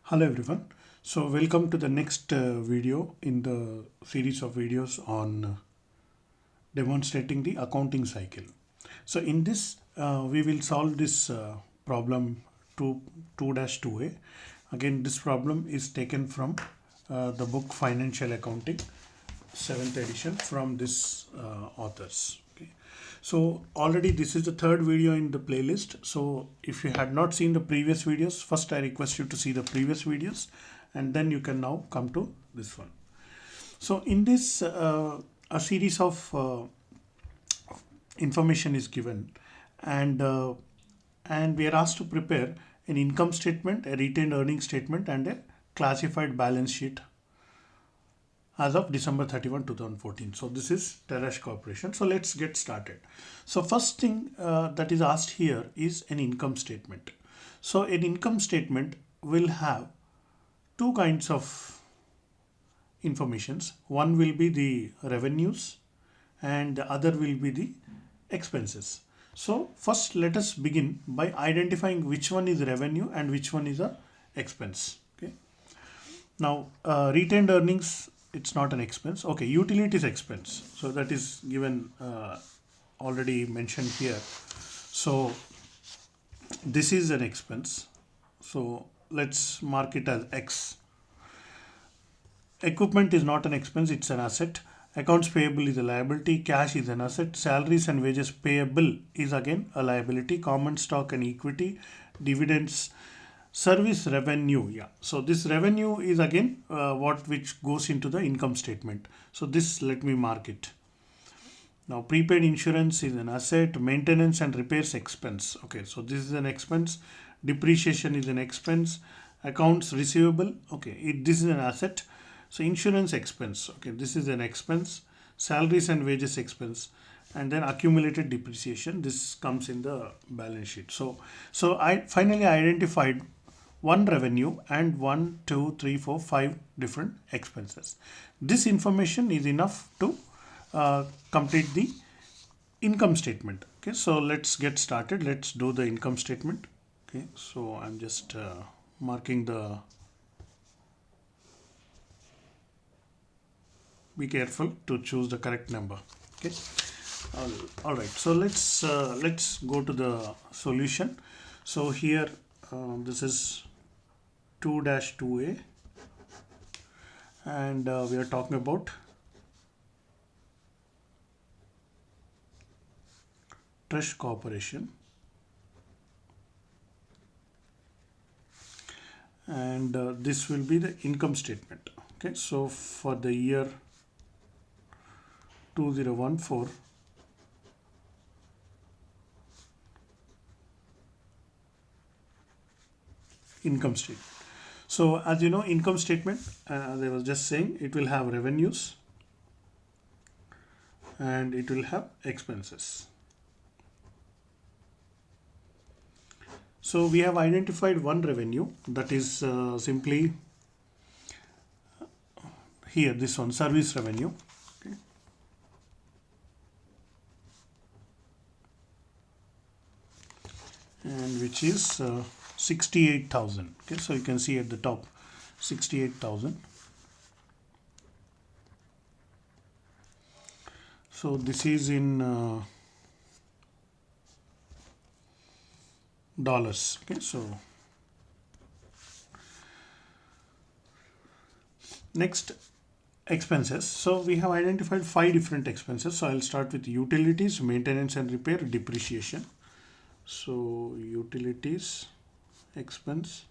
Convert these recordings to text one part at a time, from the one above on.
Hello everyone. So welcome to the next video in the series of videos on demonstrating the accounting cycle. So in this we will solve this problem 2 2-2a. Again, this problem is taken from the book Financial Accounting 7th edition from this authors. Okay. So already this is the third video in the playlist. So if you had not seen the previous videos, first I request you to see the previous videos and then you can now come to this one. So in this a series of information is given and we are asked to prepare an income statement, a retained earnings statement and a classified balance sheet as of December 31, 2014. So this is Terrash Corporation. So let's get started. So first thing that is asked here is an income statement. So an income statement will have two kinds of informations. One will be the revenues and the other will be the expenses. So first let us begin by identifying which one is revenue and which one is a expense. Okay. Now retained earnings, it's not an expense. Okay, utilities expense. So that is given already mentioned here. So this is an expense. So let's mark it as X. Equipment is not an expense, it's an asset. Accounts payable is a liability, cash is an asset, salaries and wages payable is again a liability, common stock and equity, dividends, service revenue. Yeah, so this revenue is again what which goes into the income statement. So this, let me mark it. Now prepaid insurance is an asset, maintenance and repairs expense. Okay, so this is an expense, depreciation is an expense, accounts receivable, okay, this is an asset. So insurance expense, okay, this is an expense, salaries and wages expense, and then accumulated depreciation, this comes in the balance sheet. So I finally identified one revenue and 5 different expenses. This information is enough to complete the income statement. Okay, so let's get started. Let's do the income statement. Okay, so I'm just marking the, be careful to choose the correct number. Okay, all right, so let's go to the solution. So here this is 2-2a and we are talking about Trust Corporation, and this will be the income statement. Okay, so for the year 2014, income statement. So as you know, income statement, as I was just saying, it will have revenues and it will have expenses. So we have identified one revenue, that is simply here, this one, service revenue. Okay. And which is 68,000. Okay, so you can see at the top 68,000. So this is in dollars. Okay, so next, expenses. So we have identified 5 different expenses. So I'll start with utilities, maintenance and repair, depreciation. So utilities expense,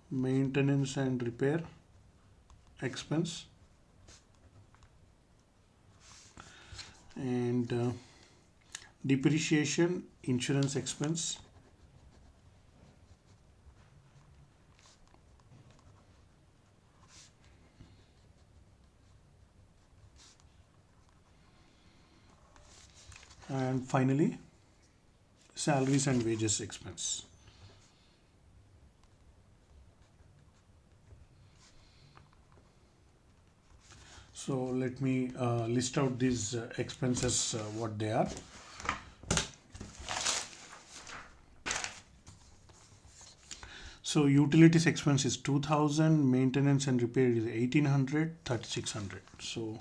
maintenance and repair expense, and depreciation, insurance expense, and finally salaries and wages expense. So let me list out these expenses, what they are. So utilities expense is 2000, maintenance and repair is 1800, 3600. So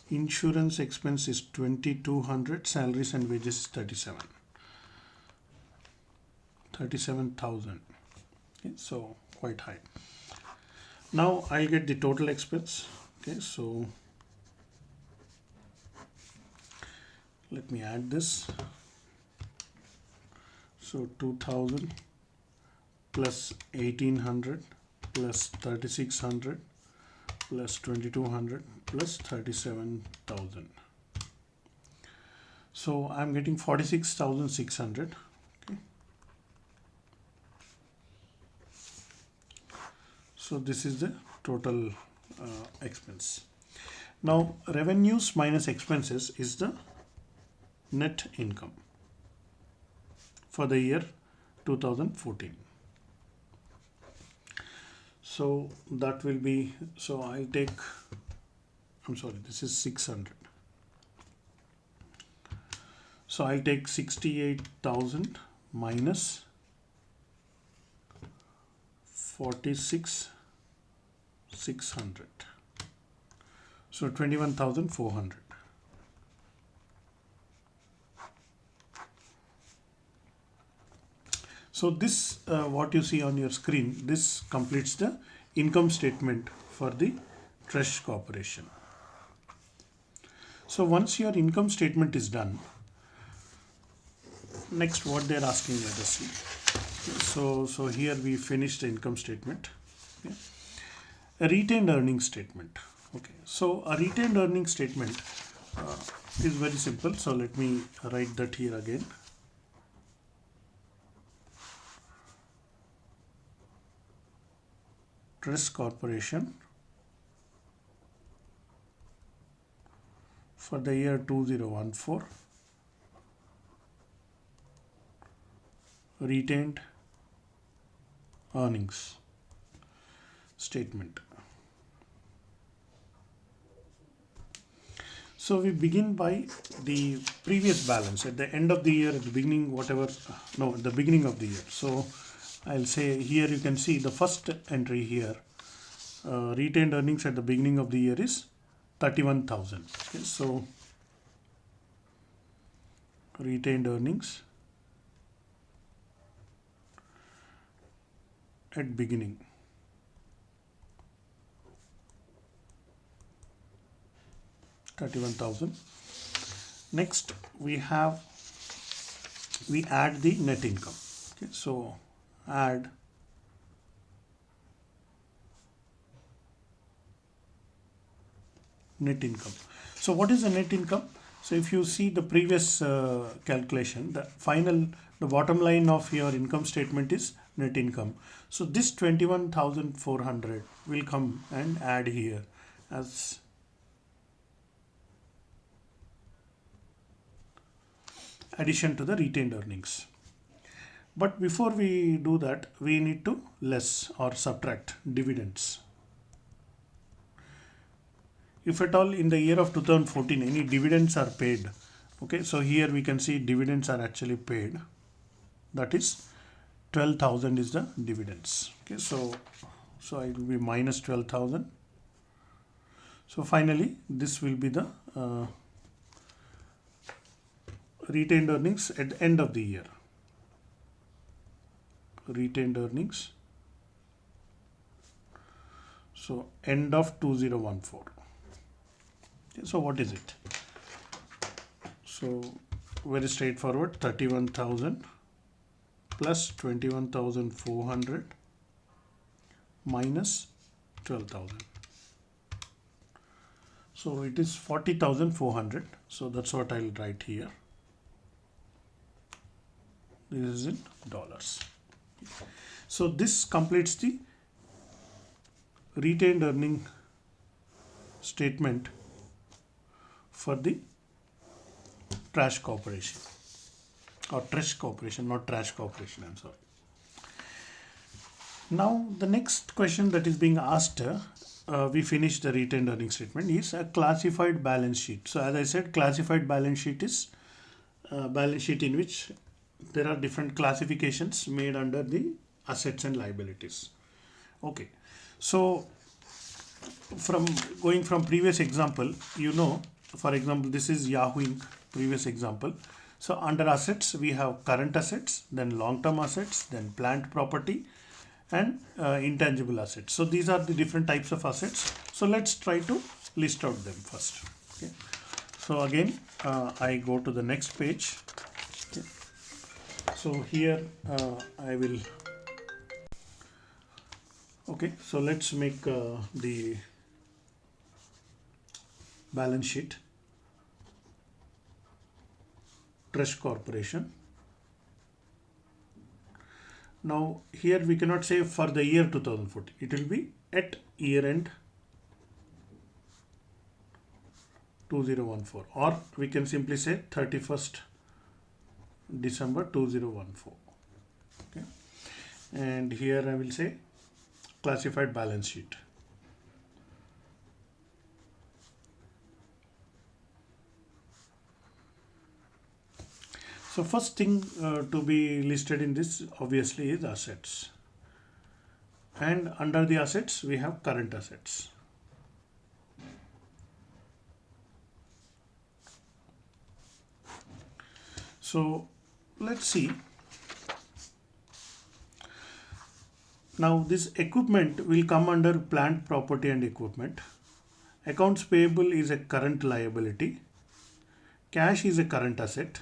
insurance expense is 2200, salaries and wages is 37,000. Okay, so quite high. Now I'll get the total expense. Okay, so let me add this. So 2000 plus 1800 plus 3600 plus 2200 plus 37,000. So I'm getting 46,600. Okay. So this is the total expense. Now revenues minus expenses is the net income for the year 2014. So that will be, so I'll take, I'm sorry, this is 600. So I'll take 68,000 minus 46,600. So 21,400. So this, what you see on your screen, this completes the income statement for the Trust Corporation. So once your income statement is done, next what they're asking, let us see. So here we finished the income statement. Okay. A retained earnings statement. Okay, so a retained earnings statement is very simple. So let me write that here again. Trust Corporation for the year 2014, retained earnings statement. So we begin by the previous balance at the end of the year, at the beginning, whatever, no, at the beginning of the year. So I'll say here you can see the first entry here, retained earnings at the beginning of the year is 31,000. Okay, so retained earnings at beginning. $31,000. Next we add the net income. Okay, so add net income. So what is the net income? So if you see the previous calculation, the bottom line of your income statement is net income. So this 21,400 will come and add here as addition to the retained earnings. But before we do that, we need to less or subtract dividends. If at all in the year of 2014 any dividends are paid, okay, so here we can see dividends are actually paid. That is 12,000 is the dividends. Okay, so it will be minus 12,000. So finally this will be the retained earnings at the end of the year. Retained earnings. So end of 2014. Okay, so what is it? So very straightforward, 31,000 plus 21,400 minus 12,000. So it is 40,400. So that's what I'll write here. This is in dollars. So this completes the retained earning statement for the Trash Corporation or Trash Corporation, not Trash Corporation, I'm sorry. Now the next question that is being asked, we finish the retained earnings statement is a classified balance sheet. So as I said, classified balance sheet is a balance sheet in which there are different classifications made under the assets and liabilities. Okay, so from going from previous example, for example, this is Yahoo Inc. previous example. So under assets, we have current assets, then long-term assets, then plant property, and intangible assets. So these are the different types of assets. So let's try to list out them first. Okay. So again, I go to the next page. Okay. So here I will. Okay. So let's make the balance sheet. Trust Corporation. Now here we cannot say for the year 2014. It will be at year end 2014, or we can simply say 31st December 2014. Okay. And here I will say classified balance sheet. So first thing to be listed in this obviously is assets. And under the assets we have current assets. So let's see. Now this equipment will come under plant, property and equipment. Accounts payable is a current liability. Cash is a current asset.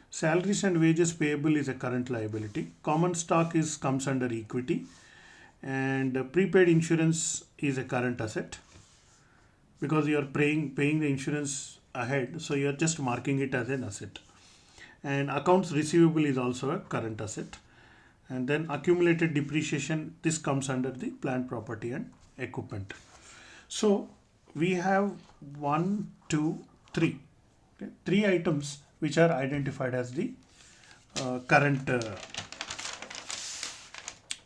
Salaries and wages payable is a current liability. Common stock comes under equity. And prepaid insurance is a current asset, because you are paying the insurance ahead, so you are just marking it as an asset. And accounts receivable is also a current asset. And then accumulated depreciation, this comes under the plant, property and equipment. So we have 1, 2, 3. Okay, 3 items which are identified as the current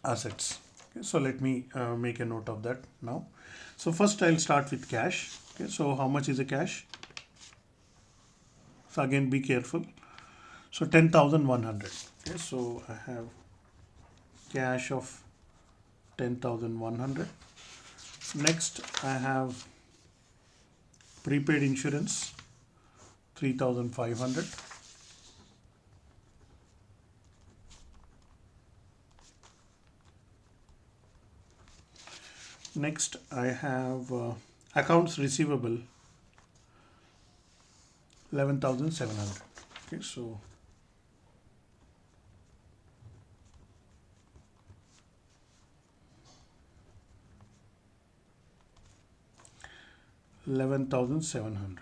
assets. Okay, so let me make a note of that now. So first I'll start with cash. Okay, so how much is the cash? So again, be careful. So 10,100. Okay, so I have cash of 10,100. Next I have prepaid insurance 3,500. Next I have accounts receivable 11,700. Okay, so $11,700.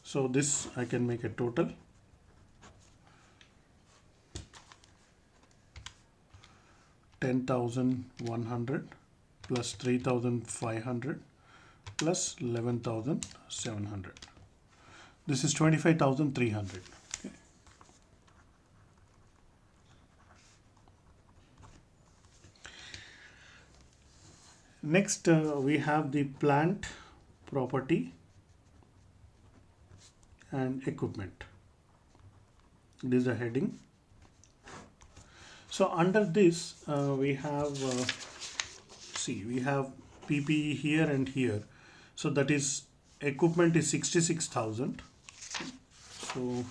So this I can make a total. $10,100 plus 3,500 plus 11,700. This is 25,300. Okay. Next we have the plant, property and equipment. This is a heading. So under this we have we have PPE here and here. So that is equipment is 66,000. So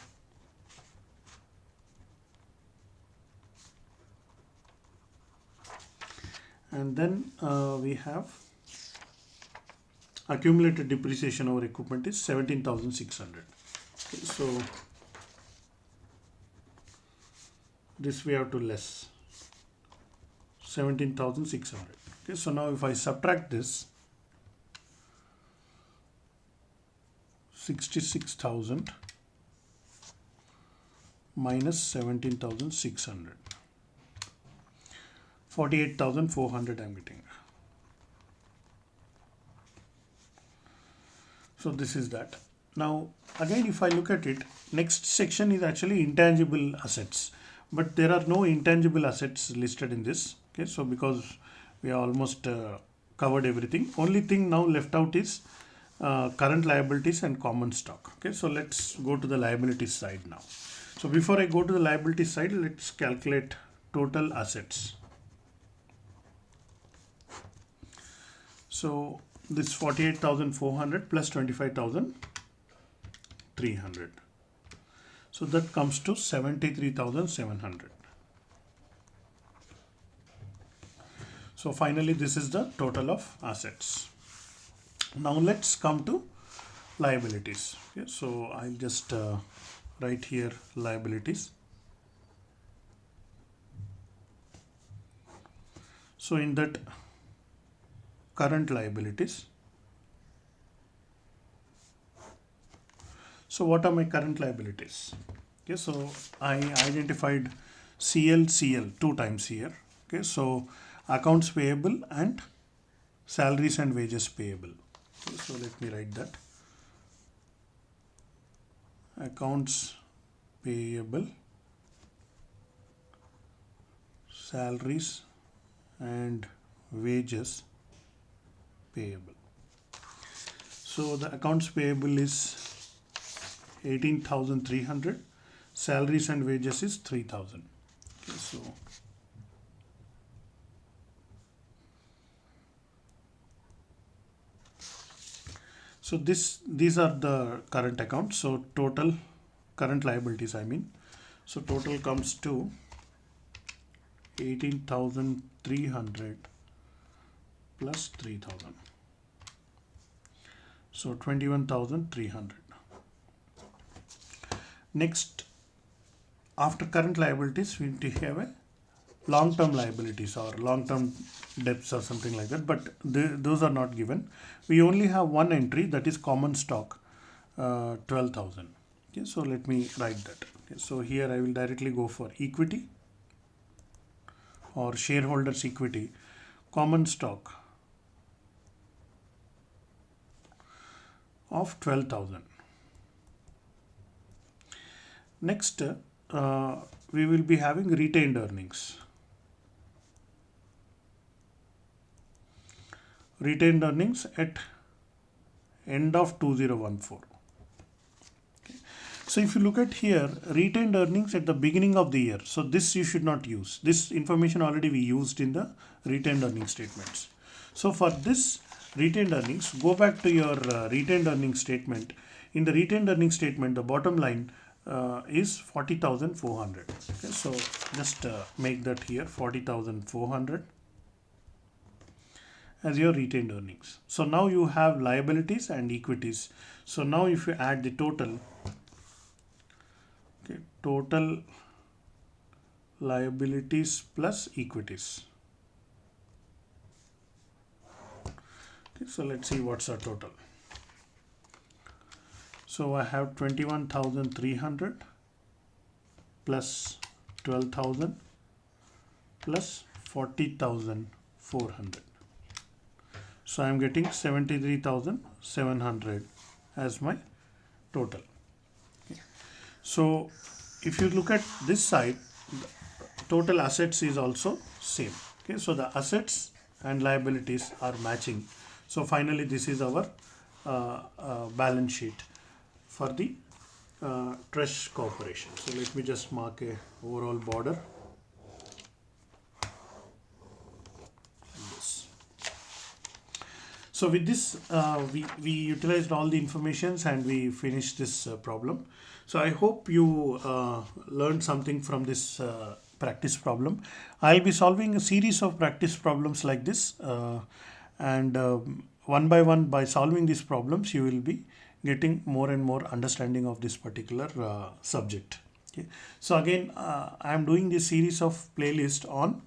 and then we have accumulated depreciation over equipment is 17,600. Okay, so this we have to less 17,600. Okay, so now if I subtract this 66,000 minus 17,600, 48,400 I'm getting. So this is that. Now again, if I look at it, next section is actually intangible assets, but there are no intangible assets listed in this. Okay, so because we are almost covered everything. Only thing now left out is current liabilities and common stock. Okay, so let's go to the liabilities side now. So before I go to the liabilities side, let's calculate total assets. So this 48,400 plus 25,300. So that comes to 73,700. So finally, this is the total of assets. Now let's come to liabilities. Okay, so I'll just write here liabilities. So in that current liabilities. So what are my current liabilities? Okay, so I identified CL 2 times here. Okay, so accounts payable and salaries and wages payable. Okay, so let me write that. Accounts payable, salaries and wages payable. So the accounts payable is 18,300, salaries and wages is 3,000. Okay, so these are the current accounts. So total current liabilities, I mean. So total comes to 18,300 plus 3,000. So 21,300. Next, after current liabilities, we need to have a long-term liabilities or long-term debts or something like that, but those are not given. We only have one entry, that is common stock, 12,000. Okay, so let me write that. Okay, so here I will directly go for equity or shareholders equity, common stock of 12,000. Next, we will be having retained earnings. Retained earnings at end of 2014. Okay. So if you look at here, retained earnings at the beginning of the year. So this you should not use. This information already we used in the retained earnings statements. So for this retained earnings, go back to your retained earnings statement. In the retained earnings statement, the bottom line is 40,400. Okay, so just make that here 40,400 as your retained earnings. So now you have liabilities and equities. So now if you add the total, okay, total liabilities plus equities. Okay, so let's see what's our total. So I have 21,300 plus 12,000 plus 40,400. So I am getting 73,700 as my total. Okay. So if you look at this side, total assets is also same. Okay, so the assets and liabilities are matching. So finally, this is our balance sheet for the Trush Corporation. So let me just mark a overall border. So with this, we utilized all the informations and we finished this problem. So I hope you learned something from this practice problem. I'll be solving a series of practice problems like this, and one by solving these problems, you will be getting more and more understanding of this particular subject. Okay. So again, I am doing this series of playlist on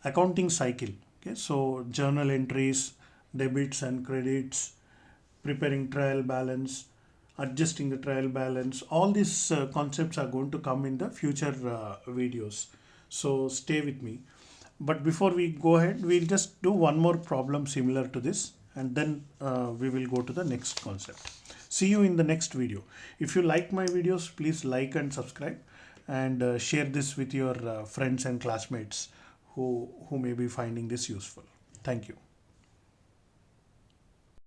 accounting cycle. Okay, so journal entries, debits and credits, preparing trial balance, adjusting the trial balance. All these concepts are going to come in the future videos. So stay with me. But before we go ahead, we'll just do one more problem similar to this, and then we will go to the next concept. See you in the next video. If you like my videos, please like and subscribe, and share this with your friends and classmates who may be finding this useful. Thank you.